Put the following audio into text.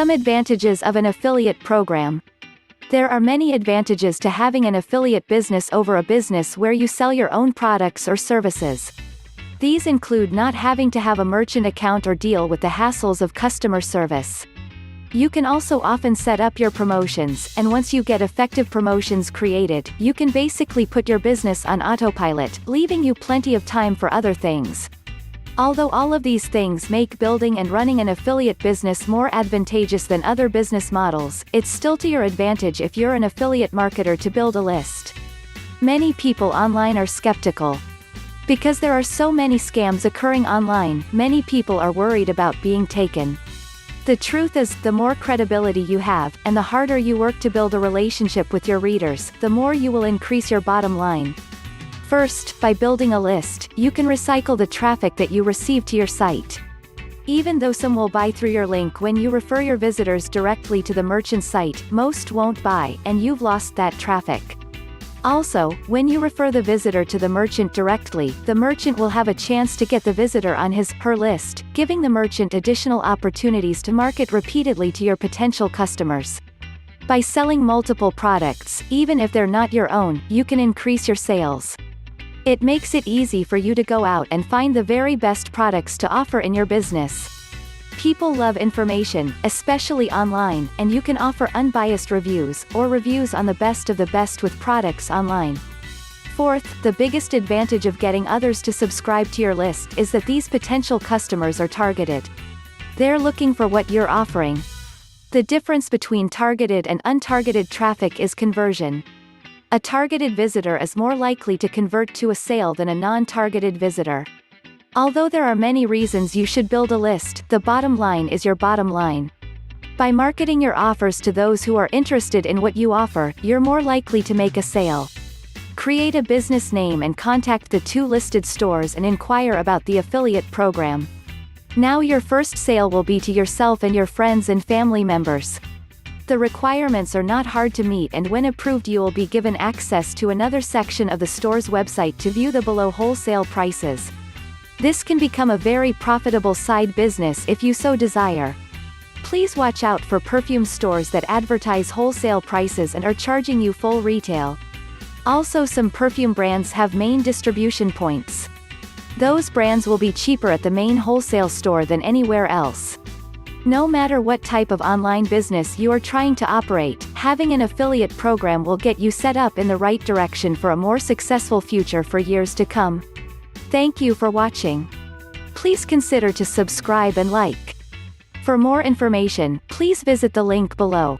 Some advantages of an affiliate program. There are many advantages to having an affiliate business over a business where you sell your own products or services. These include not having to have a merchant account or deal with the hassles of customer service. You can also often set up your promotions, and once you get effective promotions created, you can basically put your business on autopilot, leaving you plenty of time for other things. Although all of these things make building and running an affiliate business more advantageous than other business models, it's still to your advantage if you're an affiliate marketer to build a list. Many people online are skeptical. Because there are so many scams occurring online, many people are worried about being taken. The truth is, the more credibility you have, and the harder you work to build a relationship with your readers, the more you will increase your bottom line. First, by building a list, you can recycle the traffic that you receive to your site. Even though some will buy through your link when you refer your visitors directly to the merchant site, most won't buy, and you've lost that traffic. Also, when you refer the visitor to the merchant directly, the merchant will have a chance to get the visitor on his/her list, giving the merchant additional opportunities to market repeatedly to your potential customers. By selling multiple products, even if they're not your own, you can increase your sales. It makes it easy for you to go out and find the very best products to offer in your business. People love information, especially online, and you can offer unbiased reviews, or reviews on the best of the best with products online. Fourth, the biggest advantage of getting others to subscribe to your list is that these potential customers are targeted. They're looking for what you're offering. The difference between targeted and untargeted traffic is conversion. A targeted visitor is more likely to convert to a sale than a non-targeted visitor. Although there are many reasons you should build a list, the bottom line is your bottom line. By marketing your offers to those who are interested in what you offer, you're more likely to make a sale. Create a business name and contact the 2 listed stores and inquire about the affiliate program. Now your first sale will be to yourself and your friends and family members. The requirements are not hard to meet, and when approved you will be given access to another section of the store's website to view the below wholesale prices. This can become a very profitable side business if you so desire. Please watch out for perfume stores that advertise wholesale prices and are charging you full retail. Also, some perfume brands have main distribution points. Those brands will be cheaper at the main wholesale store than anywhere else. No matter what type of online business you are trying to operate, having an affiliate program will get you set up in the right direction for a more successful future for years to come. Thank you for watching. Please consider to subscribe and like. For more information, please visit the link below.